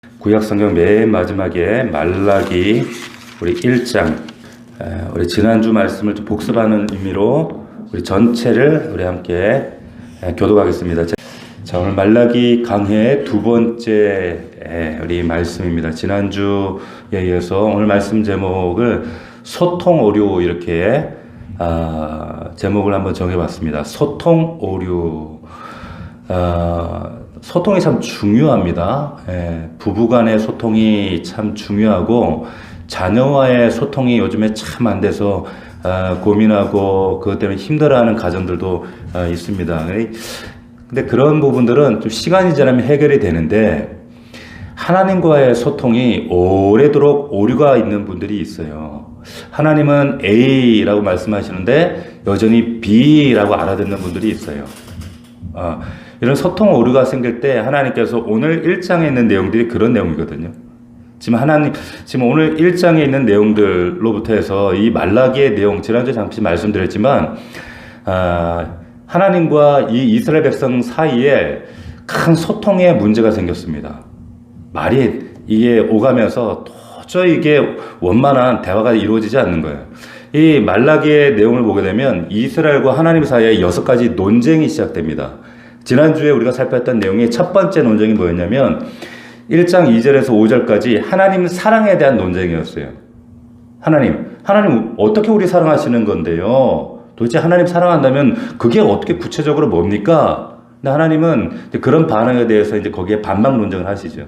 구약성경 맨 마지막에 말라기 우리 1장, 우리 지난주 말씀을 좀 복습하는 의미로 우리 전체를 우리 함께 교독하겠습니다. 자, 오늘 말라기 강해의 두 번째 우리 말씀입니다. 지난주에 이어서 오늘 말씀 제목을 소통 오류 이렇게 제목을 한번 정해봤습니다. 소통 오류. 소통이 참 중요합니다. 부부간의 소통이 참 중요하고 자녀와의 소통이 요즘에 참 안 돼서 고민하고 그것 때문에 힘들어하는 가정들도 있습니다. 근데 그런 부분들은 좀 시간이 지나면 해결이 되는데 하나님과의 소통이 오래도록 오류가 있는 분들이 있어요. 하나님은 A라고 말씀하시는데 여전히 B라고 알아듣는 분들이 있어요. 이런 소통 오류가 생길 때 하나님께서 오늘 1장에 있는 내용들이 그런 내용이거든요. 지금 오늘 1장에 있는 내용들로부터 해서 이 말라기의 내용, 지난주에 잠시 말씀드렸지만, 하나님과 이 이스라엘 백성 사이에 큰 소통의 문제가 생겼습니다. 말이 이게 오가면서 도저히 이게 원만한 대화가 이루어지지 않는 거예요. 이 말라기의 내용을 보게 되면 이스라엘과 하나님 사이에 6가지 논쟁이 시작됩니다. 지난주에 우리가 살폈던 내용의 첫 번째 논쟁이 뭐였냐면 1장 2절에서 5절까지 하나님 사랑에 대한 논쟁이었어요. 하나님 어떻게 우리 사랑하시는 건데요? 도대체 하나님 사랑한다면 그게 어떻게 구체적으로 뭡니까? 근데 하나님은 그런 반응에 대해서 이제 거기에 반박 논쟁을 하시죠.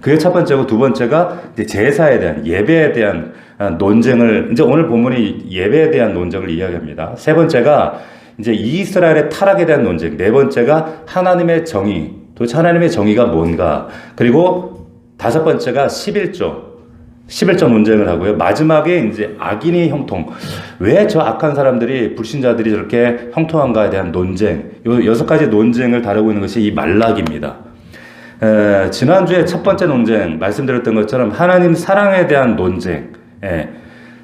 그게 첫 번째고 두 번째가 이제 제사에 대한 예배에 대한 논쟁을 이제 오늘 본문이 예배에 대한 논쟁을 이야기합니다. 세 번째가 이제 이스라엘의 타락에 대한 논쟁, 네 번째가 하나님의 정의, 도대체 하나님의 정의가 뭔가, 그리고 다섯 번째가 11조 논쟁을 하고요. 마지막에 이제 악인의 형통, 왜 저 악한 사람들이, 불신자들이 저렇게 형통한가에 대한 논쟁, 요 6가지 논쟁을 다루고 있는 것이 이 말라기입니다. 지난주에 첫 번째 논쟁, 말씀드렸던 것처럼 하나님 사랑에 대한 논쟁,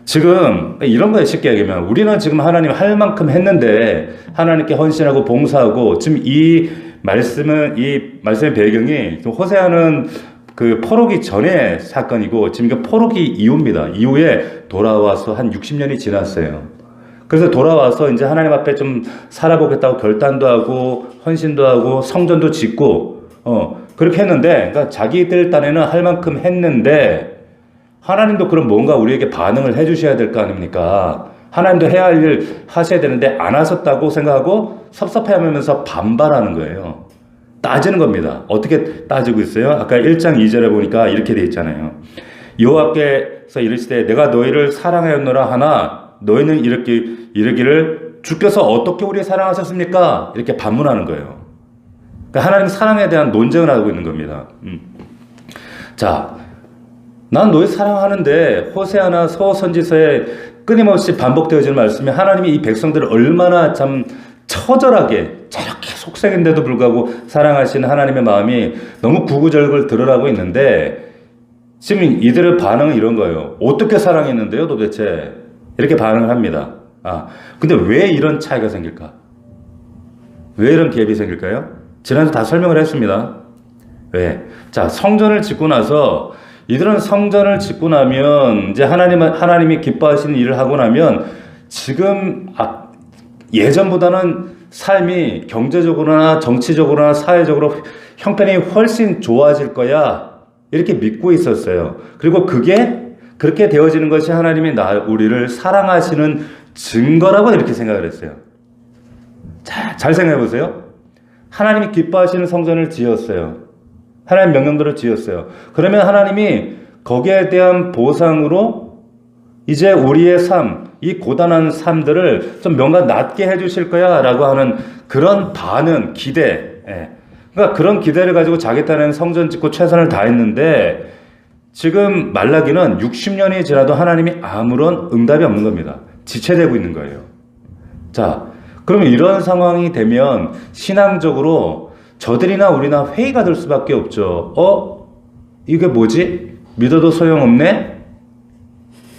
지금 이런 거에 쉽게 얘기하면 우리는 지금 하나님 할 만큼 했는데 하나님께 헌신하고 봉사하고 지금 이 말씀의 배경이 호세아는 그 포로기 전의 사건이고 지금 그 포로기 이후입니다. 이후에 돌아와서 한 60년이 지났어요. 그래서 돌아와서 이제 하나님 앞에 좀 살아보겠다고 결단도 하고 헌신도 하고 성전도 짓고 그렇게 했는데 그러니까 자기들 딴에는 할 만큼 했는데 하나님도 그럼 뭔가 우리에게 반응을 해주셔야 될 거 아닙니까? 하나님도 해야 할 일 하셔야 되는데 안 하셨다고 생각하고 섭섭해하면서 반발하는 거예요. 따지는 겁니다. 어떻게 따지고 있어요? 아까 1장 2절에 보니까 이렇게 돼 있잖아요. 여호와께서 이르시되 내가 너희를 사랑하였노라 하나 너희는 이르기를 주께서 어떻게 우리 사랑하셨습니까? 이렇게 반문하는 거예요. 그러니까 하나님 사랑에 대한 논쟁을 하고 있는 겁니다. 자, 난 너희 사랑하는데 호세아나 서선지서에 끊임없이 반복되어지는 말씀이 하나님이 이 백성들을 얼마나 참 처절하게 저렇게 속삭인데도 불구하고 사랑하시는 하나님의 마음이 너무 구구절절 드러나고 있는데 지금 이들의 반응은 이런 거예요. 어떻게 사랑했는데요 도대체? 이렇게 반응을 합니다. 근데 왜 이런 차이가 생길까? 왜 이런 갭이 생길까요? 지난주 다 설명을 했습니다. 왜? 자, 성전을 짓고 나서 이들은 성전을 짓고 나면 이제 하나님이 기뻐하시는 일을 하고 나면 지금 예전보다는 삶이 경제적으로나 정치적으로나 사회적으로 형편이 훨씬 좋아질 거야 이렇게 믿고 있었어요. 그리고 그게 그렇게 되어지는 것이 하나님이 우리를 사랑하시는 증거라고 이렇게 생각을 했어요. 자, 잘 생각해 보세요. 하나님이 기뻐하시는 성전을 지었어요. 하나님 명령대로 지었어요. 그러면 하나님이 거기에 대한 보상으로 이제 우리의 삶, 이 고단한 삶들을 좀 뭔가 낫게 해주실 거야 라고 하는 그런 반응, 기대. 그러니까 그런 기대를 가지고 자기 딴에는 성전 짓고 최선을 다했는데 지금 말라기는 60년이 지나도 하나님이 아무런 응답이 없는 겁니다. 지체되고 있는 거예요. 자, 그러면 이런 상황이 되면 신앙적으로 저들이나 우리나 회의가 될 수밖에 없죠. 이게 뭐지? 믿어도 소용없네?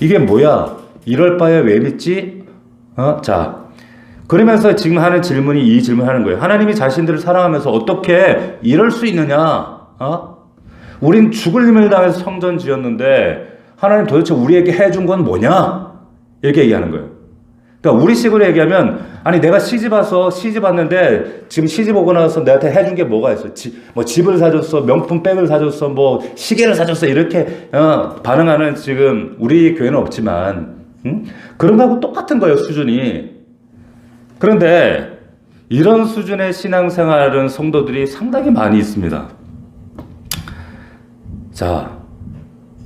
이게 뭐야? 이럴 바에 왜 믿지? 자, 그러면서 지금 하는 질문이 이 질문을 하는 거예요. 하나님이 자신들을 사랑하면서 어떻게 이럴 수 있느냐? 우린 죽을 힘을 다해서 성전 지었는데 하나님 도대체 우리에게 해준 건 뭐냐? 이렇게 얘기하는 거예요. 그러니까 우리식으로 얘기하면 아니 내가 시집 왔는데 지금 시집 오고 나서 내한테 해준 게 뭐가 있어? 뭐 집을 사줬어, 명품 백을 사줬어, 뭐 시계를 사줬어 이렇게 반응하는 지금 우리 교회는 없지만 그런 거하고 똑같은 거예요 수준이. 그런데 이런 수준의 신앙생활은 성도들이 상당히 많이 있습니다. 자,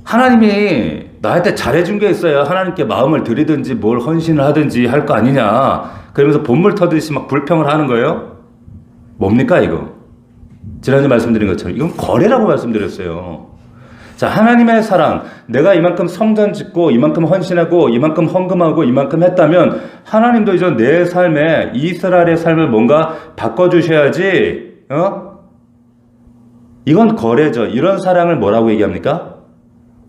하나님이 나한테 잘해준 게 있어야 하나님께 마음을 드리든지 뭘 헌신을 하든지 할 거 아니냐. 그러면서 본물 터듯이 막 불평을 하는 거예요. 뭡니까 이거? 지난주 말씀드린 것처럼 이건 거래라고 말씀드렸어요. 자, 하나님의 사랑, 내가 이만큼 성전 짓고 이만큼 헌신하고 이만큼 헌금하고 이만큼 했다면 하나님도 이제 내 삶에 이스라엘의 삶을 뭔가 바꿔주셔야지. 이건 거래죠. 이런 사랑을 뭐라고 얘기합니까?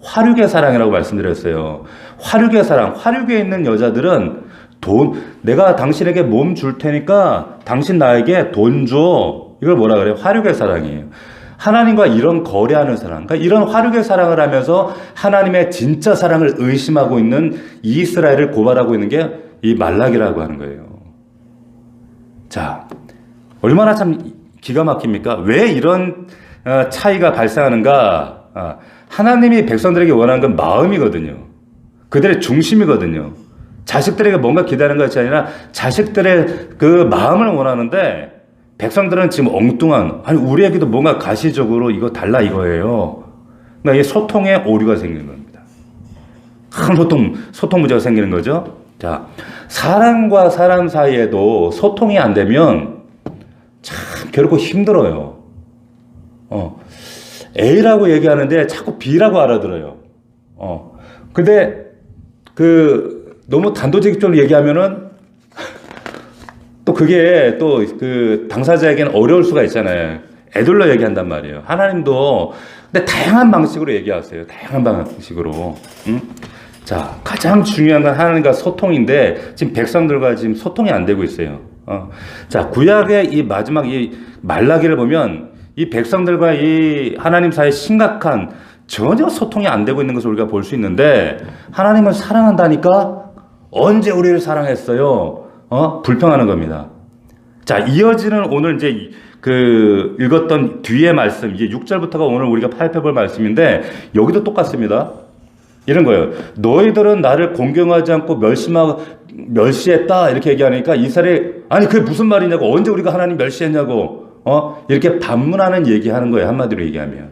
화류계 사랑이라고 말씀드렸어요. 화류계 사랑, 화류계에 있는 여자들은 내가 당신에게 몸 줄 테니까 당신 나에게 돈 줘. 이걸 뭐라 그래요? 화류계 사랑이에요. 하나님과 이런 거래하는 사랑, 그러니까 이런 화류계 사랑을 하면서 하나님의 진짜 사랑을 의심하고 있는 이스라엘을 고발하고 있는 게 이 말라기라고 하는 거예요. 자, 얼마나 참 기가 막힙니까? 왜 이런 차이가 발생하는가? 하나님이 백성들에게 원하는 건 마음이거든요. 그들의 중심이거든요. 자식들에게 뭔가 기다리는 것이 아니라 자식들의 그 마음을 원하는데 백성들은 지금 엉뚱한, 아니 우리에게도 뭔가 가시적으로 이거 달라 이거예요. 그러니까 이게 소통에 오류가 생기는 겁니다. 큰 소통 문제가 생기는 거죠. 자, 사람과 사람 사이에도 소통이 안 되면 참 결코 힘들어요. A라고 얘기하는데 자꾸 B라고 알아들어요. 근데 너무 단도직입적으로 얘기하면은 또 그게 또 그 당사자에게는 어려울 수가 있잖아요. 애들로 얘기한단 말이에요. 하나님도 근데 다양한 방식으로 얘기하세요. 다양한 방식으로. 자, 가장 중요한 건 하나님과 소통인데 지금 백성들과 지금 소통이 안 되고 있어요. 자, 구약의 이 마지막 이 말라기를 보면 이 백성들과 이 하나님 사이에 심각한 전혀 소통이 안 되고 있는 것을 우리가 볼 수 있는데 하나님을 사랑한다니까 언제 우리를 사랑했어요? 불평하는 겁니다. 자, 이어지는 오늘 이제 읽었던 뒤에 말씀, 이제 6절부터가 오늘 우리가 살펴볼 말씀인데 여기도 똑같습니다. 이런 거예요. 너희들은 나를 공경하지 않고 멸시했다 이렇게 얘기하니까 이스라엘이 아니 그게 무슨 말이냐고 언제 우리가 하나님 멸시했냐고 이렇게 반문하는 얘기하는 거예요. 한마디로 얘기하면.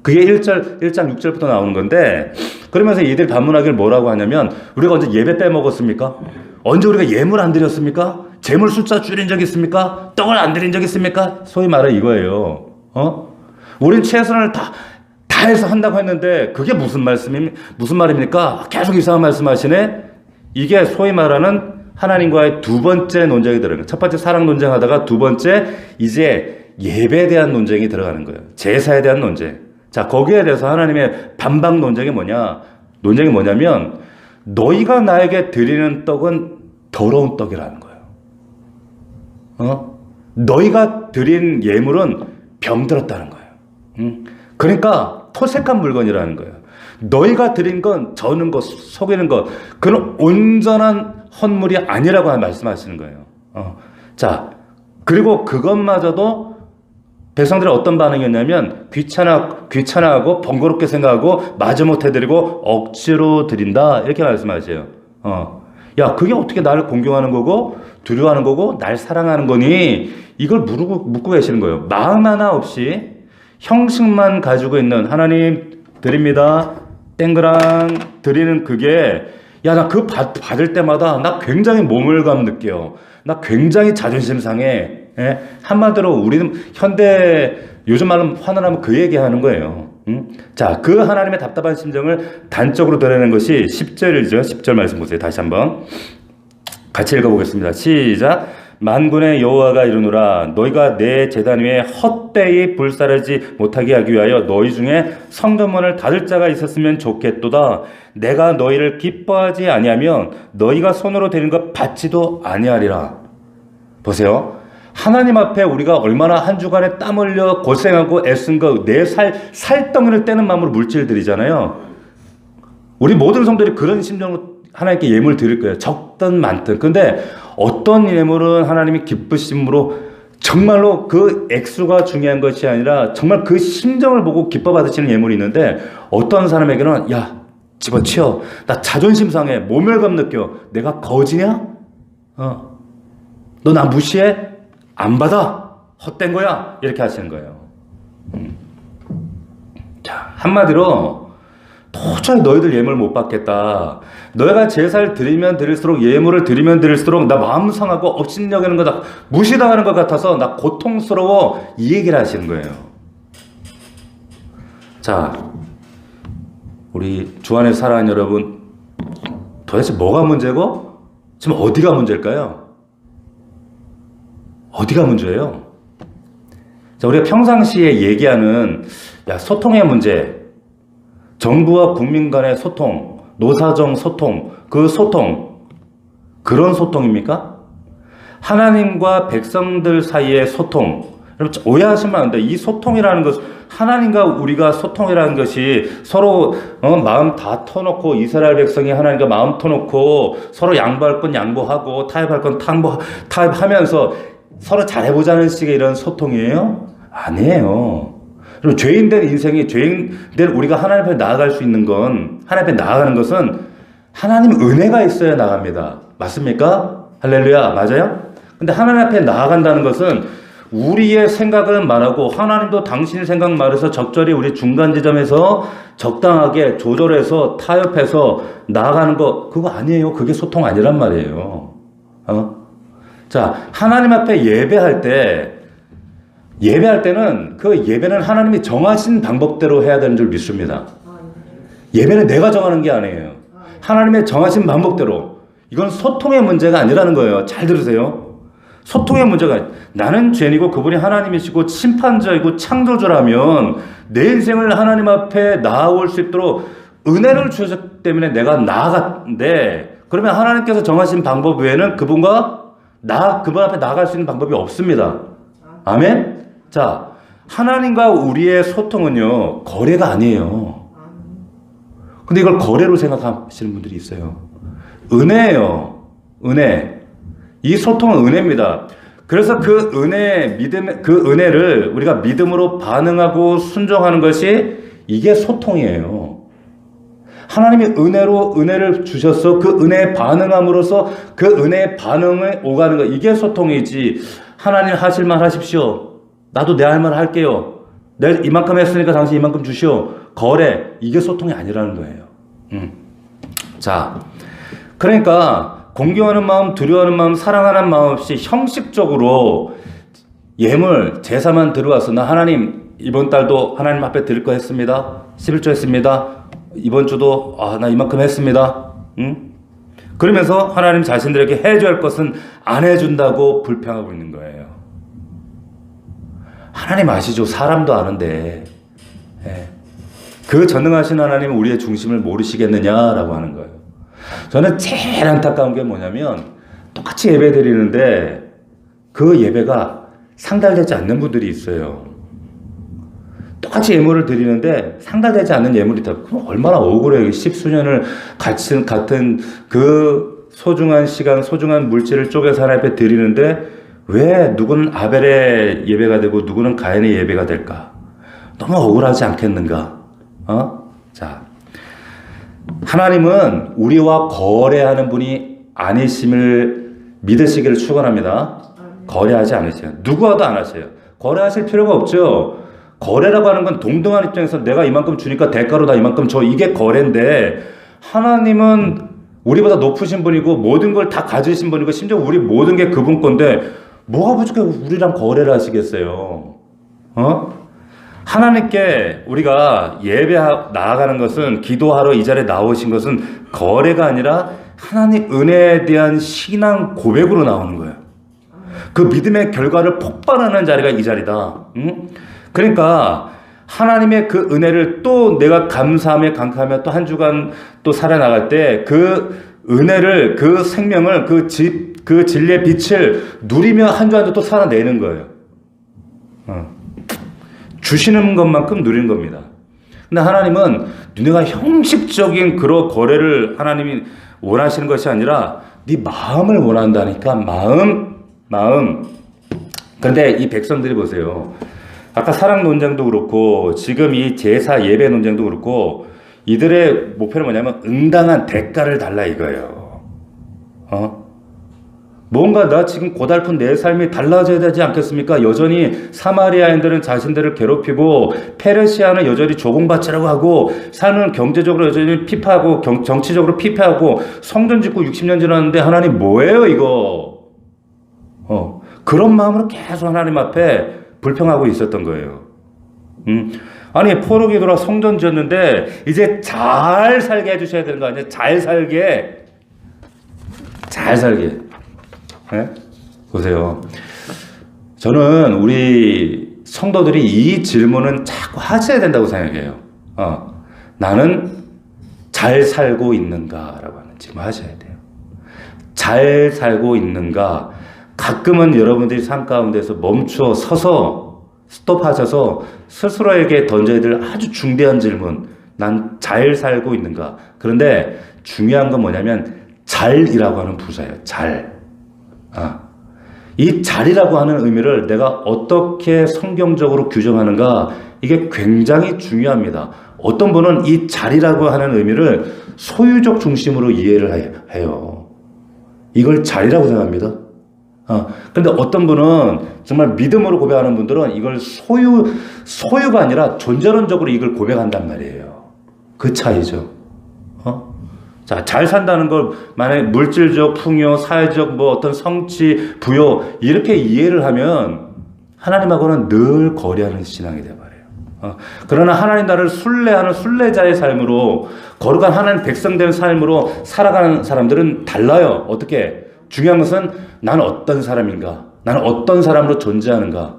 그게 1장 6절부터 나오는 건데 그러면서 이들 반문하기를 뭐라고 하냐면 우리가 언제 예배 빼먹었습니까? 언제 우리가 예물 안 드렸습니까? 재물 숫자 줄인 적 있습니까? 떡을 안 드린 적 있습니까? 소위 말해 이거예요. 우린 최선을 다 해서 한다고 했는데 그게 무슨 말입니까? 계속 이상한 말씀하시네. 이게 소위 말하는 하나님과의 두 번째 논쟁이 들어가는 거예요. 첫 번째 사랑 논쟁하다가 두 번째 이제 예배에 대한 논쟁이 들어가는 거예요. 제사에 대한 논쟁. 자, 거기에 대해서 하나님의 반박 논쟁이 뭐냐면 너희가 나에게 드리는 떡은 더러운 떡이라는 거예요. 너희가 드린 예물은 병들었다는 거예요. 그러니까 토색한 물건이라는 거예요. 너희가 드린 건 저는 것, 속이는 것, 그런 온전한 헌물이 아니라고 말씀하시는 거예요. 자, 그리고 그것마저도 백성들의 어떤 반응이었냐면 귀찮아하고 번거롭게 생각하고 마지못해 드리고 억지로 드린다 이렇게 말씀하세요. 야, 그게 어떻게 나를 공경하는 거고 두려워하는 거고 날 사랑하는 거니? 이걸 묻고 계시는 거예요. 마음 하나 없이 형식만 가지고 있는 하나님 드립니다. 땡그랑 드리는 그게 야, 나 그거 받을 때마다 나 굉장히 모멸감 느껴요. 나 굉장히 자존심 상해. 한마디로 우리는 현대 요즘 말로 화나면 그 얘기하는 거예요. 자, 그 하나님의 답답한 심정을 단적으로 드러내는 것이 10절이죠. 10절 말씀 보세요. 다시 한번 같이 읽어보겠습니다. 시작. 만군의 여호와가 이르노라 너희가 내 제단 위에 헛되이 불사르지 못하게 하기 위하여 너희 중에 성전문을 닫을 자가 있었으면 좋겠도다. 내가 너희를 기뻐하지 아니하면 너희가 손으로 드리는 것 받지도 아니하리라. 보세요. 하나님 앞에 우리가 얼마나 한 주간에 땀 흘려 고생하고 애쓴 거 내 살덩이를 떼는 마음으로 물질 드리잖아요. 우리 모든 성도들이 그런 심정으로 하나님께 예물 드릴 거예요. 적든 많든. 근데 어떤 예물은 하나님이 기쁘심으로 정말로 그 액수가 중요한 것이 아니라 정말 그 심정을 보고 기뻐 받으시는 예물이 있는데 어떤 사람에게는 야 집어치워. 나 자존심 상해. 모멸감 느껴. 내가 거지냐? 너 나 무시해? 안 받아. 헛된 거야. 이렇게 하시는 거예요. 자, 한마디로 도저히 너희들 예물 못 받겠다. 너희가 제사를 드리면 드릴수록 예물을 드리면 드릴수록 나 마음 상하고 업신여기는 거다. 무시당하는 것 같아서 나 고통스러워. 이 얘기를 하시는 거예요. 자, 우리 주 안에 살아가는 여러분, 도대체 뭐가 문제고 지금 어디가 문제일까요? 어디가 문제예요? 자, 우리가 평상시에 얘기하는 소통의 문제, 정부와 국민 간의 소통, 노사정 소통, 그 소통, 그런 소통입니까? 하나님과 백성들 사이의 소통, 여러분 오해하시면 안 돼요. 이 소통이라는 것, 하나님과 우리가 소통이라는 것이 서로 마음 다 터놓고 이스라엘 백성이 하나님과 마음 터놓고 서로 양보할 건 양보하고 타협할 건 타협하면서 서로 잘해보자는 식의 이런 소통이에요? 아니에요. 그리고 죄인된 인생이 죄인된 우리가 하나님 앞에 나아갈 수 있는 건 하나님 앞에 나아가는 것은 하나님 은혜가 있어야 나갑니다. 맞습니까? 할렐루야. 맞아요? 근데 하나님 앞에 나아간다는 것은 우리의 생각은 말하고 하나님도 당신 생각 말해서 적절히 우리 중간 지점에서 적당하게 조절해서 타협해서 나아가는 거 그거 아니에요. 그게 소통 아니란 말이에요. 자, 하나님 앞에 예배할 때는 그 예배는 하나님이 정하신 방법대로 해야 되는 줄 믿습니다. 예배는 내가 정하는 게 아니에요. 하나님의 정하신 방법대로. 이건 소통의 문제가 아니라는 거예요. 잘 들으세요. 소통의 문제가 나는 죄인이고 그분이 하나님이시고 심판자이고 창조주라면 내 인생을 하나님 앞에 나아올 수 있도록 은혜를 주셨기 때문에 내가 나아갔는데 그러면 하나님께서 정하신 방법 외에는 그분 앞에 나아갈 수 있는 방법이 없습니다. 아멘? 자, 하나님과 우리의 소통은요, 거래가 아니에요. 근데 이걸 거래로 생각하시는 분들이 있어요. 은혜예요. 은혜. 이 소통은 은혜입니다. 그래서 그 은혜를 우리가 믿음으로 반응하고 순종하는 것이 이게 소통이에요. 하나님이 은혜를 주셔서 그 은혜에 반응함으로써 그 은혜의 반응에 오가는 거 이게 소통이지. 하나님 하실 말 하십시오. 나도 내 할 말 할게요. 내가 이만큼 했으니까 당신 이만큼 주시오. 거래 이게 소통이 아니라는 거예요. 자, 그러니까 공경하는 마음, 두려워하는 마음, 사랑하는 마음 없이 형식적으로 예물, 제사만 들어와서 나 하나님 이번 달도 하나님 앞에 드릴 거 했습니다. 11조 했습니다. 이번 주도 나 이만큼 했습니다. 그러면서 하나님 자신들에게 해줘야 할 것은 안 해준다고 불평하고 있는 거예요. 하나님 아시죠? 사람도 아는데 그 전능하신 하나님은 우리의 중심을 모르시겠느냐라고 하는 거예요. 저는 제일 안타까운 게 뭐냐면 똑같이 예배 드리는데 그 예배가 상달되지 않는 분들이 있어요. 똑같이 예물을 드리는데 상달되지 않는 예물이 있다. 그럼 얼마나 억울해요. 십수년을 같은 그 소중한 시간, 소중한 물질을 쪼개서 하나님 앞에 드리는데 왜 누구는 아벨의 예배가 되고 누구는 가인의 예배가 될까? 너무 억울하지 않겠는가? 자, 하나님은 우리와 거래하는 분이 아니심을 믿으시기를 축원합니다. 거래하지 않으세요. 누구와도 안 하세요. 거래하실 필요가 없죠. 거래라고 하는 건 동등한 입장에서 내가 이만큼 주니까 대가로 나 이만큼 줘. 이게 거래인데 하나님은 우리보다 높으신 분이고 모든 걸 다 가지신 분이고 심지어 우리 모든 게 그분 건데 뭐가 부족해 우리랑 거래를 하시겠어요. 하나님께 우리가 나아가는 것은 기도하러 이 자리에 나오신 것은 거래가 아니라 하나님 은혜에 대한 신앙 고백으로 나오는 거예요. 그 믿음의 결과를 폭발하는 자리가 이 자리다. 그러니까 하나님의 그 은혜를 또 내가 감사하며 감사하며 또 한 주간 또 살아나갈 때 그 은혜를 그 생명을 그 집 그 진리의 빛을 누리며 한 주 한 주 또 살아내는 거예요. 주시는 것만큼 누리는 겁니다. 근데 하나님은 너네가 형식적인 그런 거래를 하나님이 원하시는 것이 아니라 네 마음을 원한다니까. 마음. 그런데 이 백성들이 보세요. 아까 사랑 논쟁도 그렇고 지금 이 제사 예배 논쟁도 그렇고 이들의 목표는 뭐냐면 응당한 대가를 달라 이거예요. 뭔가 나 지금 고달픈 내 삶이 달라져야 되지 않겠습니까? 여전히 사마리아인들은 자신들을 괴롭히고 페르시아는 여전히 조공받치라고 하고 삶은 경제적으로 여전히 피폐하고 정치적으로 피폐하고 성전 짓고 60년 지났는데 하나님 뭐예요 이거? 그런 마음으로 계속 하나님 앞에 불평하고 있었던 거예요. 아니 포로기 돌아 성전 지었는데 이제 잘 살게 해주셔야 되는 거 아니에요? 잘 살게. 네? 보세요. 저는 우리 성도들이 이 질문은 자꾸 하셔야 된다고 생각해요. 나는 잘 살고 있는가라고 하는 질문 하셔야 돼요. 잘 살고 있는가? 가끔은 여러분들이 삶 가운데서 멈추어 서서 스톱하셔서 스스로에게 던져야 될 아주 중대한 질문. 난 잘 살고 있는가? 그런데 중요한 건 뭐냐면 잘이라고 하는 부사예요. 잘. 이 잘이라고 하는 의미를 내가 어떻게 성경적으로 규정하는가, 이게 굉장히 중요합니다. 어떤 분은 이 잘이라고 하는 의미를 소유적 중심으로 이해를 해요. 이걸 잘이라고 생각합니다. 근데 어떤 분은 정말 믿음으로 고백하는 분들은 이걸 소유가 아니라 존재론적으로 이걸 고백한단 말이에요. 그 차이죠. 자, 잘 산다는 걸 만약에 물질적 풍요, 사회적 뭐 어떤 성취, 부여 이렇게 이해를 하면 하나님하고는 늘 거리하는 신앙이 돼버려요. 그러나 하나님 나라를 순례하는 순례자의 삶으로 거룩한 하나님 백성된 삶으로 살아가는 사람들은 달라요. 어떻게? 중요한 것은 나는 어떤 사람인가? 나는 어떤 사람으로 존재하는가?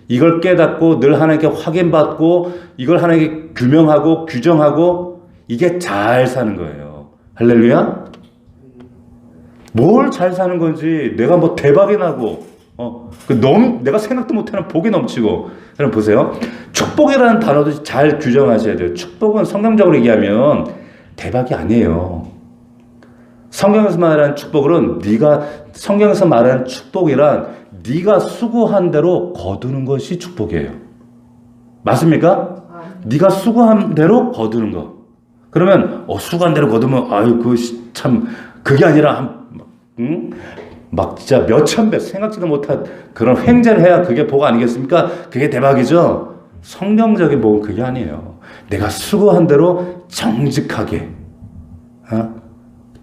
이걸 깨닫고 늘 하나님께 확인받고 이걸 하나님께 규명하고 규정하고 이게 잘 사는 거예요. 할렐루야? 뭘 잘 사는 건지 내가 뭐 대박이 나고 너무 내가 생각도 못하는 복이 넘치고. 여러분 보세요. 축복이라는 단어도 잘 규정하셔야 돼요. 축복은 성경적으로 얘기하면 대박이 아니에요. 성경에서 말하는 축복은 성경에서 말하는 축복이란 네가 수고한 대로 거두는 것이 축복이에요. 맞습니까? 네가 수고한 대로 거두는 거. 그러면 수고한 대로 거두면 참 그게 아니라 막 진짜 몇천 배 생각지도 못한 그런 횡재를 해야 그게 복 아니겠습니까? 그게 대박이죠. 성경적인 복은 그게 아니에요. 내가 수고한 대로 정직하게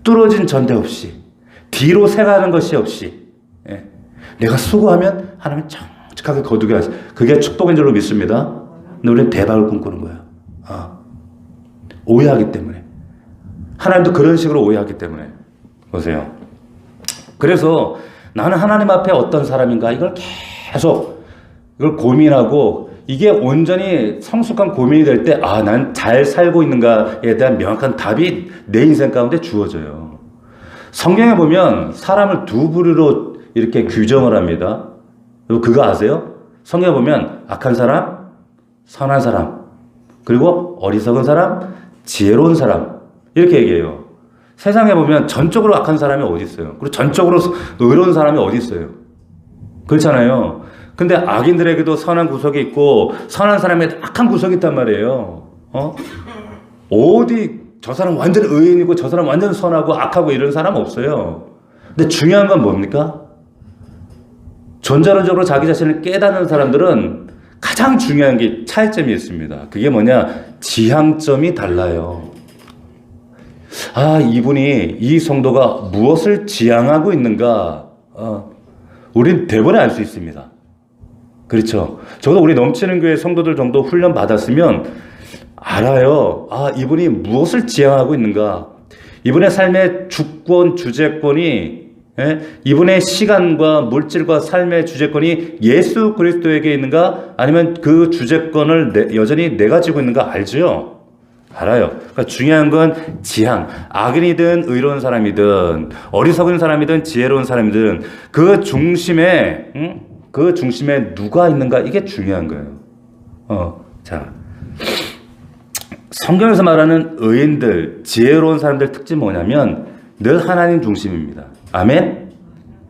뚫어진 전대 없이 뒤로 새가는 것이 없이 내가 수고하면 하나님 정직하게 거두게 하시. 그게 축복인 줄로 믿습니다. 근데 우리는 대박을 꿈꾸는 거예요. 오해하기 때문에. 하나님도 그런 식으로 오해하기 때문에. 보세요. 그래서 나는 하나님 앞에 어떤 사람인가 이걸 계속 이걸 고민하고 이게 온전히 성숙한 고민이 될 때 난 잘 살고 있는가에 대한 명확한 답이 내 인생 가운데 주어져요. 성경에 보면 사람을 두 부류로 이렇게 규정을 합니다. 그거 아세요? 성경에 보면 악한 사람, 선한 사람, 그리고 어리석은 사람, 지혜로운 사람 이렇게 얘기해요. 세상에 보면 전적으로 악한 사람이 어디 있어요? 그리고 전적으로 의로운 사람이 어디 있어요? 그렇잖아요. 근데 악인들에게도 선한 구석이 있고 선한 사람에도 악한 구석이 있단 말이에요. 어디 저 사람 완전 의인이고 저 사람 완전 선하고 악하고 이런 사람 없어요. 근데 중요한 건 뭡니까? 존재론적으로 자기 자신을 깨닫는 사람들은 가장 중요한 게 차이점이 있습니다. 그게 뭐냐? 지향점이 달라요. 이분이, 이 성도가 무엇을 지향하고 있는가? 우린 대번에 알 수 있습니다. 그렇죠? 적어도 우리 넘치는 교회 성도들 정도 훈련 받았으면 알아요. 이분이 무엇을 지향하고 있는가? 이분의 삶의 주권, 주재권이 이분의 시간과 물질과 삶의 주재권이 예수 그리스도에게 있는가? 아니면 그 주재권을 여전히 내가 지고 있는가? 알죠? 알아요. 그러니까 중요한 건 지향. 악인이든 의로운 사람이든 어리석은 사람이든 지혜로운 사람이든 그 중심에 그 중심에 누가 있는가 이게 중요한 거예요. 자, 성경에서 말하는 의인들, 지혜로운 사람들 특징이 뭐냐면 늘 하나님 중심입니다. 아멘?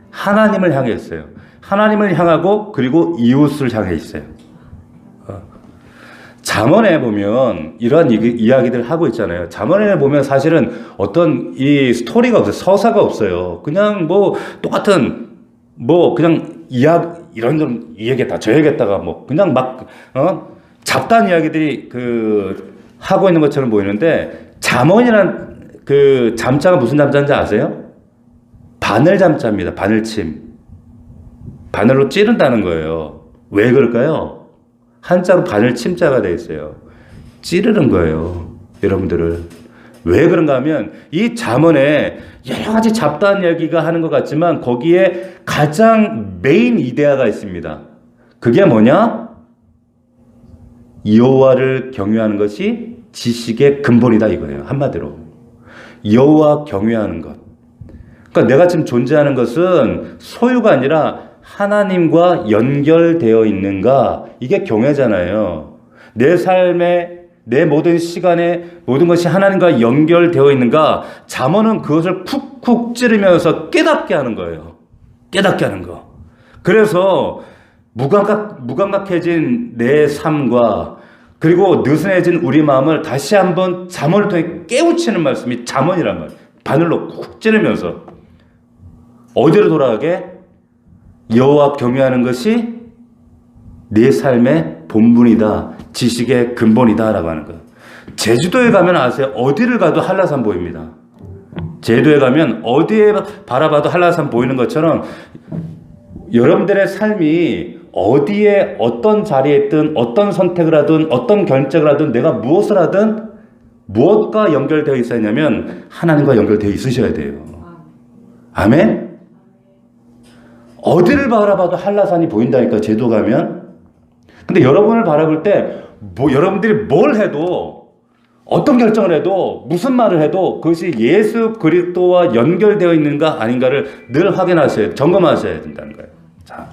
하나님을 향해 있어요. 하나님을 향하고 그리고 이웃을 향해 있어요. 잠언에 보면 이러한 이야기들 하고 있잖아요. 잠언에 보면 사실은 어떤 이 스토리가 없어요. 서사가 없어요. 그냥 뭐 똑같은 뭐 그냥 이런저런 이 얘기했다 저 얘기했다가 뭐 그냥 막 잡다한 이야기들이 하고 있는 것처럼 보이는데 잠언이란 그 잠자가 무슨 잠자인지 아세요? 바늘 잠자입니다. 바늘침. 바늘로 찌른다는 거예요. 왜 그럴까요? 한자로 바늘 침자가 되어 있어요. 찌르는 거예요. 여러분들을. 왜 그런가 하면 이 잠언에 여러 가지 잡다한 이야기가 하는 것 같지만 거기에 가장 메인 이데아가 있습니다. 그게 뭐냐? 여호와를 경외하는 것이 지식의 근본이다 이거예요. 한마디로. 여호와 경외하는 것. 그러니까 내가 지금 존재하는 것은 소유가 아니라 하나님과 연결되어 있는가? 이게 경외잖아요. 내 삶에 내 모든 시간에 모든 것이 하나님과 연결되어 있는가? 잠언은 그것을 쿡쿡 찌르면서 깨닫게 하는 거예요. 깨닫게 하는 거. 그래서 무감각해진 내 삶과 그리고 느슨해진 우리 마음을 다시 한번 잠언을 통해 깨우치는 말씀이 잠언이란 말이에요. 바늘로 쿡 찌르면서 어디로 돌아가게? 여호와 경외하는 것이 내 삶의 본분이다. 지식의 근본이다. 라고 하는 거예요. 제주도에 가면 아세요? 어디를 가도 한라산 보입니다. 제주도에 가면 어디에 바라봐도 한라산 보이는 것처럼 여러분들의 삶이 어디에 어떤 자리에 있든 어떤 선택을 하든 어떤 결정을 하든 내가 무엇을 하든 무엇과 연결되어 있어야 하냐면 하나님과 연결되어 있으셔야 돼요. 아멘? 어디를 바라봐도 한라산이 보인다니까 제주도 가면. 근데 여러분을 바라볼 때 여러분들이 뭘 해도 어떤 결정을 해도 무슨 말을 해도 그것이 예수 그리스도와 연결되어 있는가 아닌가를 늘 확인하셔야 점검하셔야 된다는 거예요. 자,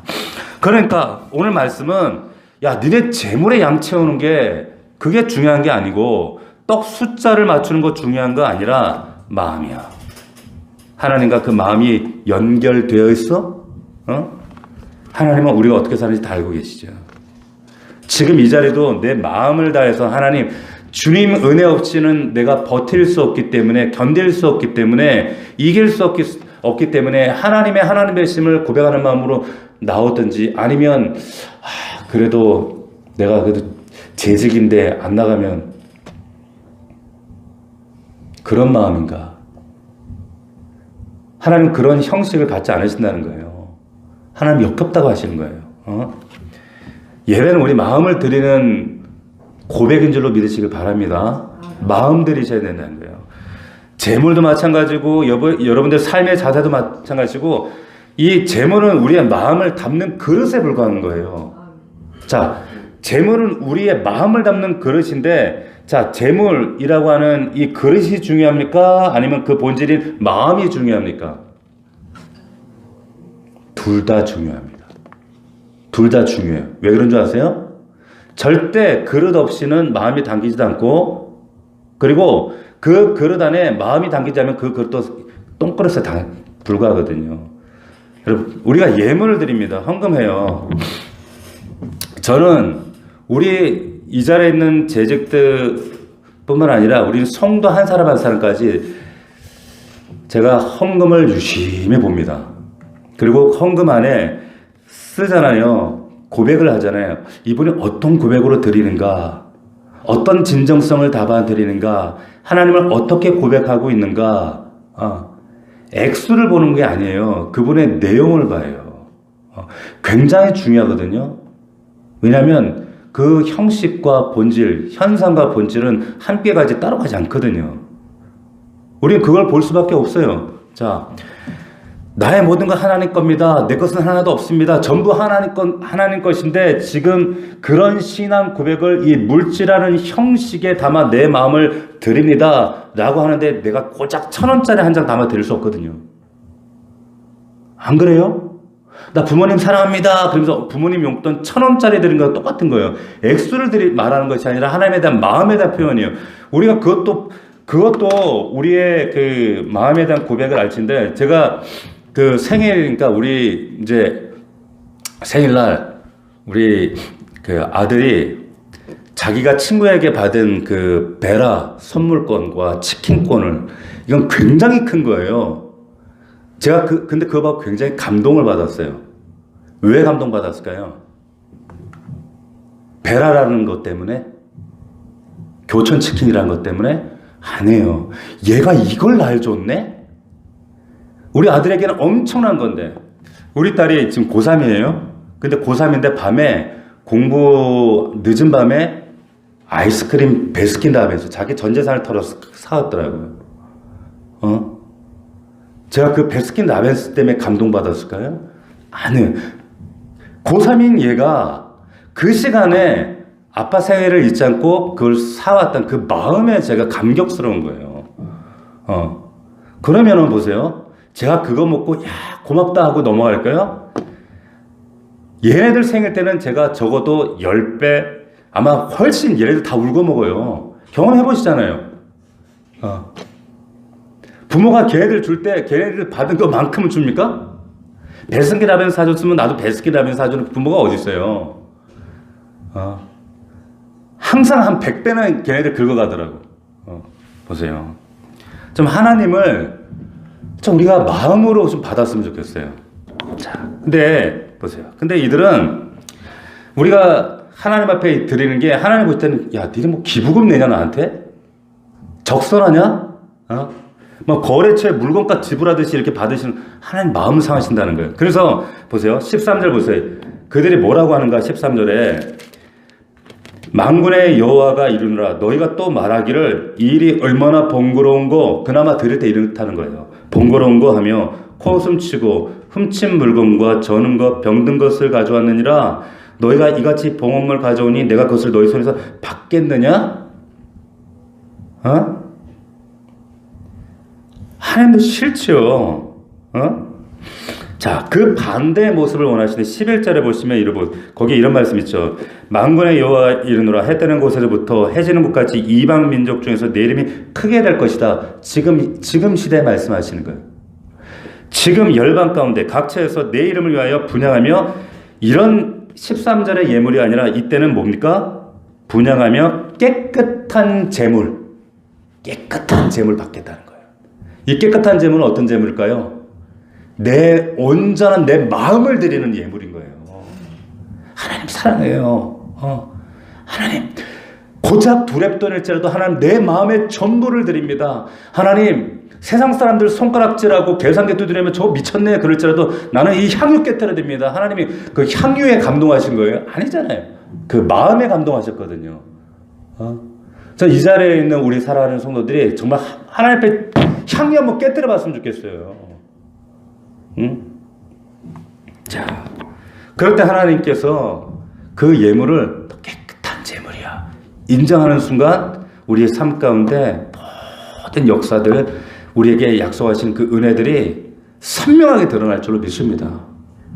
그러니까 오늘 말씀은 야 니네 재물에 양 채우는 게 그게 중요한 게 아니고 떡 숫자를 맞추는 거 중요한 거 아니라 마음이야. 하나님과 그 마음이 연결되어 있어? 하나님은 우리가 어떻게 사는지 다 알고 계시죠. 지금 이 자리도 내 마음을 다해서 하나님 주님 은혜 없이는 내가 버틸 수 없기 때문에 견딜 수 없기 때문에 이길 수 없기 때문에 하나님의 심을 고백하는 마음으로 나오든지 아니면 그래도 내가 그래도 재직인데 안 나가면 그런 마음인가. 하나님 그런 형식을 받지 않으신다는 거예요. 하나님 역겹다고 하시는 거예요. 예배는 우리 마음을 드리는 고백인 줄로 믿으시길 바랍니다. 마음 드리셔야 된다는 거예요. 재물도 마찬가지고 여러분들 삶의 자세도 마찬가지고 이 재물은 우리의 마음을 담는 그릇에 불과한 거예요. 자, 재물은 우리의 마음을 담는 그릇인데 자, 재물이라고 하는 이 그릇이 중요합니까? 아니면 그 본질인 마음이 중요합니까? 둘 다 중요합니다. 둘 다 중요해요. 왜 그런 줄 아세요? 절대 그릇 없이는 마음이 담기지도 않고 그리고 그 그릇 안에 마음이 담기지 않으면 그 그릇도 똥그릇에 불과하거든요. 여러분 우리가 예물을 드립니다. 헌금해요. 저는 우리 이 자리에 있는 재직들 뿐만 아니라 우리 성도 한 사람 한 사람까지 제가 헌금을 유심히 봅니다. 그리고 헌금 안에 쓰잖아요. 고백을 하잖아요. 이분이 어떤 고백으로 드리는가, 어떤 진정성을 담아 드리는가, 하나님을 어떻게 고백하고 있는가. 액수를 보는 게 아니에요. 그분의 내용을 봐요. 굉장히 중요하거든요. 왜냐하면 그 형식과 본질, 현상과 본질은 함께 가지 따로 가지 않거든요. 우리는 그걸 볼 수밖에 없어요. 자, 나의 모든 건 하나님 겁니다. 내 것은 하나도 없습니다. 전부 하나님 것인데 지금 그런 신앙 고백을 이 물질하는 형식에 담아 내 마음을 드립니다. 라고 하는데 내가 고작 1,000원짜리 한 장 담아 드릴 수 없거든요. 안 그래요? 나 부모님 사랑합니다. 그러면서 부모님 용돈 1,000원짜리 드린 거랑 똑같은 거예요. 액수를 말하는 것이 아니라 하나님에 대한 마음에 대한 표현이에요. 우리가 그것도 우리의 그 마음에 대한 고백을 알지인데, 제가 그 생일이니까 우리 이제 생일날 우리 그 아들이 자기가 친구에게 받은 그 베라 선물권과 치킨권을, 이건 굉장히 큰 거예요. 제가 근데 그거 보고 굉장히 감동을 받았어요. 왜 감동받았을까요? 베라라는 것 때문에? 교촌 치킨이라는 것 때문에? 아니에요. 얘가 이걸 날 줬네? 우리 아들에게는 엄청난 건데, 우리 딸이 지금 고3이에요. 근데 고3인데 밤에 공부 늦은 밤에 아이스크림 베스킨라빈스 자기 전 재산을 털어서 사왔더라고요. 제가 그 베스킨라빈스 때문에 감동받았을까요? 아니에요. 고3인 얘가 그 시간에 아빠 생일을 잊지 않고 그걸 사왔던 그 마음에 제가 감격스러운 거예요. 그러면은 보세요. 제가 그거 먹고 야 고맙다 하고 넘어갈까요? 얘네들 생일 때는 제가 적어도 10배, 아마 훨씬 얘네들 다 울고 먹어요. 경험해 보시잖아요. 부모가 걔네들 줄 때 걔네들 받은 것만큼은 줍니까? 베스킨라빈스 사줬으면 나도 베스킨라빈스 사주는 부모가 어디 있어요? 항상 한 100배는 걔네들 긁어가더라고. 보세요. 좀 하나님을 좀 우리가 마음으로 좀 받았으면 좋겠어요. 자, 근데 보세요. 근데 이들은 우리가 하나님 앞에 드리는 게, 하나님 볼 때는 야, 니네 뭐 기부금 내냐 나한테? 적선하냐? 뭐 거래처에 물건값 지불하듯이 이렇게 받으시는, 하나님 마음 상하신다는 거예요. 그래서 보세요. 13절 보세요. 그들이 뭐라고 하는가? 13절에 만군의 여호와가 이르노라 너희가 또 말하기를 이 일이 얼마나 번거로운 거, 그나마 들을 때 이렇다는 거예요. 번거로운 거 하며 코숨치고 훔친 물건과 저는 것 병든 것을 가져왔느니라. 너희가 이같이 봉헌물 가져오니 내가 그것을 너희 손에서 받겠느냐? 하나님도 싫죠. 자, 그 반대의 모습을 원하시는 11절에 보시면 거기에 이런 말씀 있죠. 만군의 여호와 이르노라 해 뜨는 곳에서부터 해 지는 곳까지 이방 민족 중에서 내 이름이 크게 될 것이다. 지금 시대에 말씀하시는 거예요. 지금 열방 가운데 각처에서 내 이름을 위하여 분향하며, 이런 13절의 예물이 아니라 이때는 뭡니까? 분향하며 깨끗한 제물 받겠다는 거예요. 이 깨끗한 제물은 어떤 제물일까요? 내 온전한 내 마음을 드리는 예물인 거예요. 하나님 사랑해요. 하나님 고작 두렙돈일지라도 하나님 내 마음의 전부를 드립니다. 하나님 세상 사람들 손가락질하고 계산기 두드리면 저 미쳤네 그럴지라도 나는 이 향유 깨뜨려 드립니다. 하나님이 그 향유에 감동하신 거예요? 아니잖아요. 그 마음에 감동하셨거든요. 전 이 자리에 있는 우리 사랑하는 성도들이 정말 하나님 앞에 향유 한번 깨뜨려 봤으면 좋겠어요. 자, 그럴 때 하나님께서 그 예물을 깨끗한 제물이야 인정하는 순간 우리의 삶 가운데 모든 역사들, 우리에게 약속하신 그 은혜들이 선명하게 드러날 줄로 믿습니다.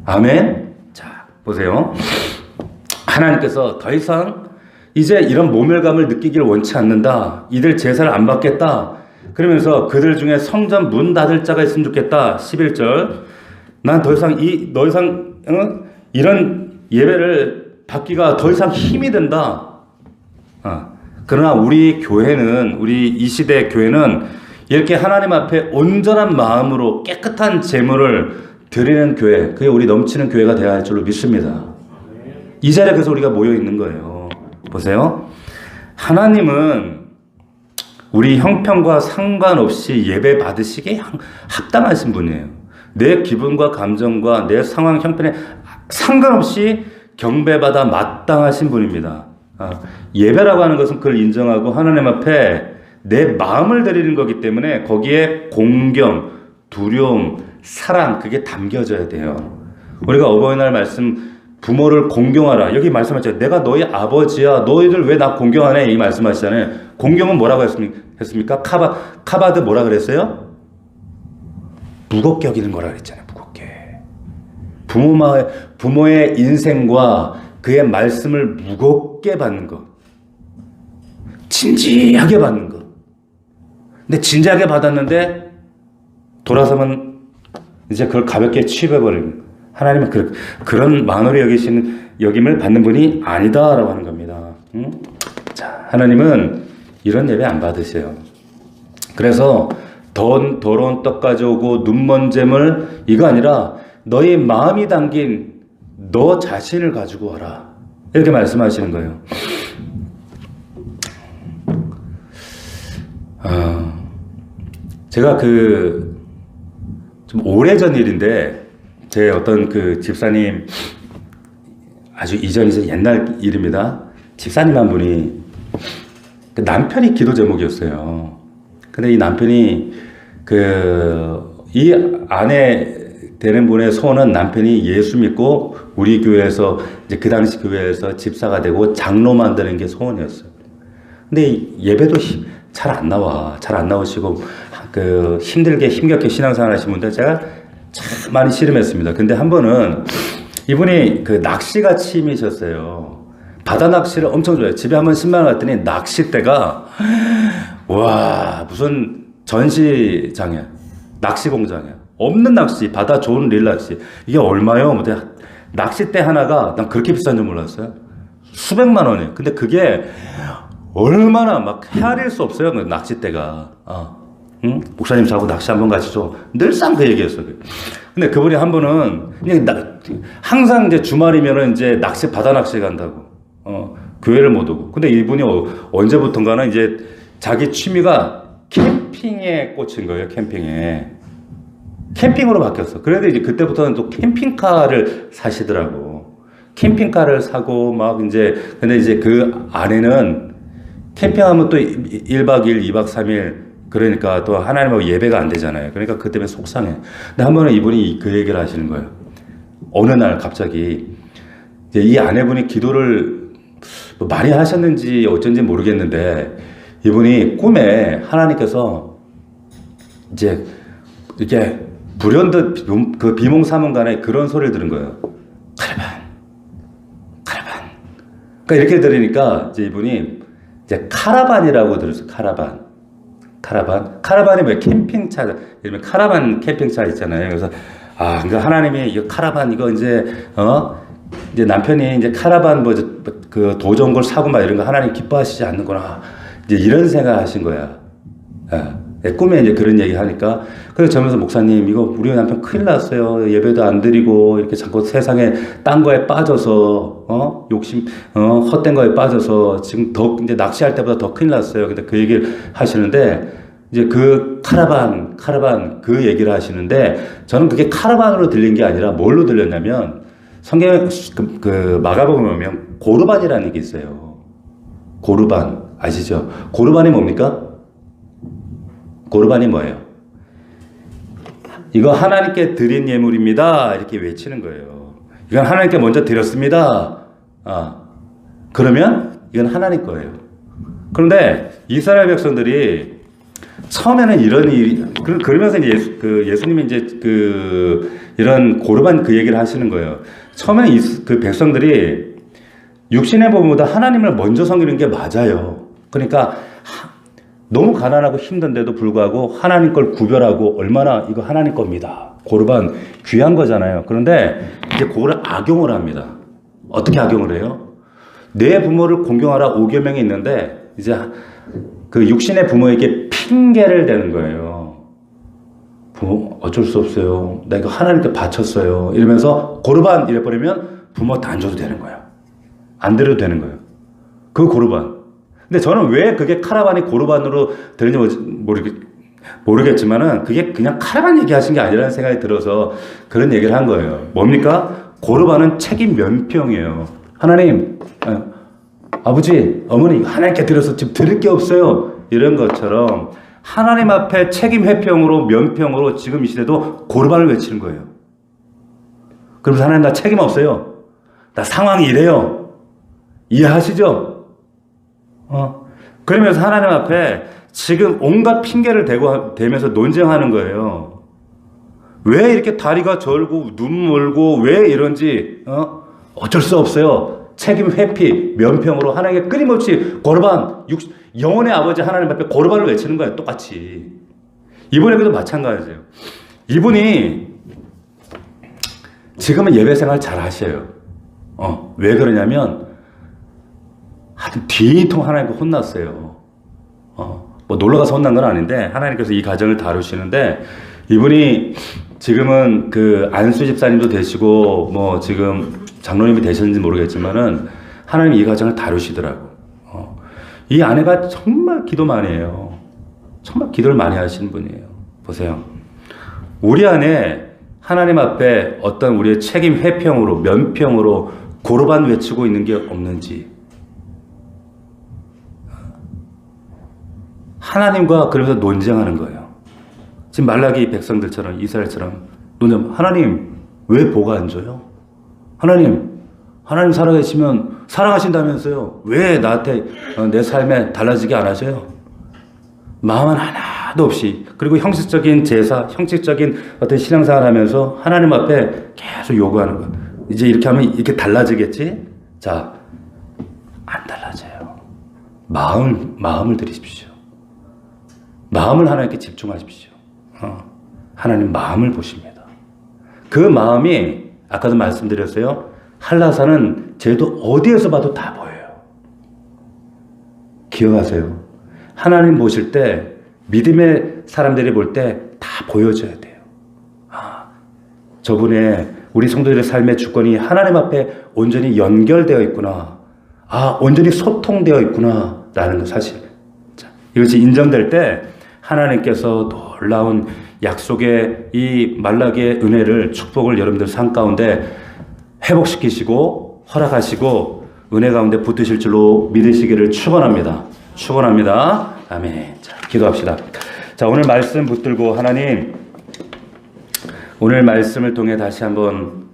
아멘. 자, 보세요. 하나님께서 더 이상 이제 이런 모멸감을 느끼기를 원치 않는다. 이들 제사를 안 받겠다. 그러면서 그들 중에 성전 문 닫을 자가 있으면 좋겠다. 11절. 난 더 이상 이런 예배를 받기가 더 이상 힘이 든다. 그러나 우리 교회는, 우리 이 시대 교회는 이렇게 하나님 앞에 온전한 마음으로 깨끗한 제물을 드리는 교회, 그게 우리 넘치는 교회가 되어야 할 줄로 믿습니다. 이 자리에 그래서 우리가 모여 있는 거예요. 보세요. 하나님은 우리 형편과 상관없이 예배 받으시기에 합당하신 분이에요. 내 기분과 감정과 내 상황 형편에 상관없이 경배받아 마땅하신 분입니다. 예배라고 하는 것은 그걸 인정하고 하나님 앞에 내 마음을 드리는 거기 때문에 거기에 공경, 두려움, 사랑, 그게 담겨져야 돼요. 우리가 어버이날 말씀, 부모를 공경하라. 여기 말씀하셨죠. 내가 너희 아버지야. 너희들 왜 나 공경하네? 이 말씀하시잖아요. 공경은 뭐라고 했습니까? 카바드 뭐라 그랬어요? 무겁게 여기는 거라 그랬잖아요. 무겁게. 부모의 인생과 그의 말씀을 무겁게 받는 것. 진지하게 받는 것. 근데 진지하게 받았는데 돌아서면 이제 그걸 가볍게 취급해버리는, 하나님은 그런 만홀히 여김을 받는 분이 아니다라고 하는 겁니다. 응? 자, 하나님은 이런 예배 안 받으세요. 그래서 더러운 떡 가져오고 눈먼 잼을, 이거 아니라 너의 마음이 담긴 너 자신을 가지고 와라, 이렇게 말씀하시는 거예요. 제가 좀 오래전 일인데, 제 어떤 집사님, 아주 이전이죠. 옛날 일입니다. 집사님 한 분이, 남편이 기도 제목이었어요. 근데 이 남편이, 이 아내 되는 분의 소원은 남편이 예수 믿고 우리 교회에서, 이제 그 당시 교회에서 집사가 되고 장로 만드는 게 소원이었어요. 근데 예배도 잘 안 나오시고, 힘들게, 힘겹게 신앙생활 하신 분들 제가 참 많이 씨름했습니다. 근데 한 번은 이분이 낚시가 취미셨어요. 바다 낚시를 엄청 좋아해요. 집에 한번 10만 원 갔더니 낚싯대가, 와, 무슨 전시장이야. 낚시 공장이야. 없는 낚시, 바다 좋은 릴 낚시. 이게 얼마요? 낚싯대 하나가 난 그렇게 비싼 줄 몰랐어요. 수백만 원이에요. 근데 그게 얼마나 막 헤아릴 수 없어요. 그 낚싯대가. 응? 목사님 저하고 낚시 한번 가시죠. 늘상 그 얘기했어요. 근데 그분이 한 번은 그냥 항상 이제 주말이면은 이제 바다 낚시 간다고. 교회를 못 오고. 근데 이분이 언제부턴가는 이제 자기 취미가 캠핑에 꽂힌 거예요. 캠핑으로 바뀌었어. 그래도 이제 그때부터는 또 캠핑카를 사시더라고. 캠핑카를 사고 근데 이제 그 안에는 캠핑하면 또 1박 2일, 2박 3일, 그러니까 또 하나님하고 예배가 안 되잖아요. 그러니까 그 때문에 속상해. 근데 한 번은 이분이 그 얘기를 하시는 거예요. 어느 날 갑자기 이제 이 아내분이 기도를 많이 하셨는지 어쩐지 모르겠는데, 이분이 꿈에 하나님께서 이제 이렇게 불현듯 비몽사몽간에 그런 소리를 들은 거예요. 카라반. 그러니까 이렇게 들으니까 이제 이분이 이제 카라반이라고 들었어요. 카라반이 뭐예요? 캠핑차. 이러면 카라반 캠핑차 있잖아요. 그래서, 그러니까 하나님이 이 카라반, 이거 이제 남편이 이제 카라반 도전 걸 사고 막 이런 거 하나님 기뻐하시지 않는구나. 이제 이런 생각 하신 거야. 꿈에 이제 그런 얘기 하니까. 그래서 저면서 목사님, 이거 우리 남편 큰일 났어요. 예배도 안 드리고, 이렇게 자꾸 세상에 딴 거에 빠져서, 욕심, 헛된 거에 빠져서, 지금 이제 낚시할 때보다 더 큰일 났어요. 근데 그 얘기를 하시는데, 이제 그 카라반, 그 얘기를 하시는데, 저는 그게 카라반으로 들린 게 아니라 뭘로 들렸냐면, 성경, 마가복음에 보면 고르반이라는 게 있어요. 고르반. 아시죠? 고르반이 뭡니까? 고르반이 뭐예요? 이거 하나님께 드린 예물입니다. 이렇게 외치는 거예요. 이건 하나님께 먼저 드렸습니다. 그러면 이건 하나님 거예요. 그런데 이스라엘 백성들이 처음에는 이런 일이, 그러면서 이제 예수님이 이제 이런 고르반 그 얘기를 하시는 거예요. 처음에는 그 백성들이 육신의 법보다 하나님을 먼저 섬기는 게 맞아요. 그러니까 너무 가난하고 힘든데도 불구하고 하나님 걸 구별하고, 얼마나 이거 하나님 겁니다. 고르반 귀한 거잖아요. 그런데 이제 그거를 악용을 합니다. 어떻게 악용을 해요? 내 부모를 공경하라 5계명이 있는데, 이제 그 육신의 부모에게 핑계를 대는 거예요. 부모 어쩔 수 없어요. 내가 하나님께 바쳤어요. 이러면서 고르반 이래버리면 부모한테 안 줘도 되는 거예요. 안 드려도 되는 거예요. 그 고르반. 근데 저는 왜 그게 카라반이 고르반으로 들리는지 모르겠지만은, 그게 그냥 카라반 얘기하신 게 아니라는 생각이 들어서 그런 얘기를 한 거예요. 뭡니까? 고르반은 책임 면피형이에요. 하나님, 아버지, 어머니, 하나님께 드려서 지금 드릴 게 없어요. 이런 것처럼 하나님 앞에 책임 회피형으로 면피형으로 지금 이 시대도 고르반을 외치는 거예요. 그러면서 하나님 나 책임 없어요. 나 상황이 이래요. 이해하시죠? 그러면서 하나님 앞에 지금 온갖 핑계를 대면서 논쟁하는 거예요. 왜 이렇게 다리가 절고 눈 멀고 왜 이런지 어쩔 수 없어요. 책임 회피 면평으로 하나님께 끊임없이 고르반 영혼의 아버지 하나님 앞에 고르반을 외치는 거예요. 똑같이. 이분에게도 마찬가지예요. 이분이 지금은 예배 생활 잘 하셔요. 왜 그러냐면 하여튼 뒤통 하나님께 혼났어요. 뭐 놀러가서 혼난 건 아닌데 하나님께서 이 가정을 다루시는데 이분이 지금은 그 안수 집사님도 되시고 뭐 지금 장로님이 되셨는지 모르겠지만은 하나님 이 가정을 다루시더라고. 이 아내가 정말 기도 많이 해요. 정말 기도를 많이 하시는 분이에요. 보세요. 우리 안에 하나님 앞에 어떤 우리의 책임 회피형으로 면피형으로 고르반 외치고 있는 게 없는지 하나님과 그러면서 논쟁하는 거예요. 지금 말라기 백성들처럼 이스라엘처럼 논쟁. 하나님 왜 보고 안 줘요? 하나님 살아계시면 사랑하신다면서요. 왜 나한테 내 삶에 달라지게 안 하셔요? 마음은 하나도 없이 그리고 형식적인 제사, 형식적인 어떤 신앙생활 하면서 하나님 앞에 계속 요구하는 거예요. 이제 이렇게 하면 이렇게 달라지겠지? 자, 안 달라져요. 마음을 들이십시오. 마음을 하나님께 집중하십시오. 하나님 마음을 보십니다. 그 마음이 아까도 말씀드렸어요. 한라산은 쟤도 어디에서 봐도 다 보여요. 기억하세요. 하나님 보실 때 믿음의 사람들이 볼 때 다 보여줘야 돼요. 저분의 우리 성도들의 삶의 주권이 하나님 앞에 온전히 연결되어 있구나. 온전히 소통되어 있구나 라는 거 사실. 자, 이것이 인정될 때 하나님께서 놀라운 약속의 이 말라기의 은혜를 축복을 여러분들 삶 가운데 회복시키시고 허락하시고 은혜 가운데 붙으실 줄로 믿으시기를 축원합니다. 축원합니다. 아멘. 자, 기도합시다. 자, 오늘 말씀 붙들고 하나님 오늘 말씀을 통해 다시 한번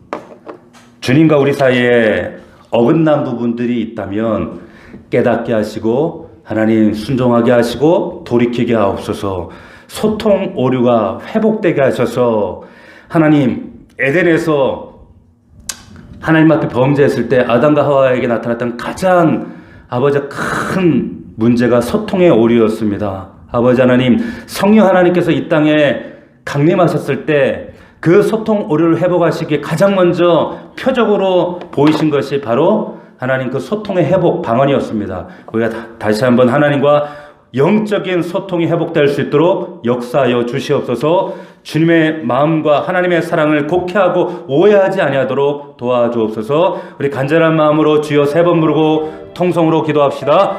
주님과 우리 사이에 어긋난 부분들이 있다면 깨닫게 하시고 하나님 순종하게 하시고 돌이키게 하옵소서. 소통 오류가 회복되게 하셔서 하나님 에덴에서 하나님 앞에 범죄했을 때 아담과 하와에게 나타났던 가장 아버지 큰 문제가 소통의 오류였습니다. 아버지 하나님 성령 하나님께서 이 땅에 강림하셨을 때 그 소통 오류를 회복하시기에 가장 먼저 표적으로 보이신 것이 바로 하나님 그 소통의 회복 방언이었습니다. 우리가 다시 한번 하나님과 영적인 소통이 회복될 수 있도록 역사하여 주시옵소서. 주님의 마음과 하나님의 사랑을 곡해하고 오해하지 아니하도록 도와주옵소서. 우리 간절한 마음으로 주여 3번 부르고 통성으로 기도합시다.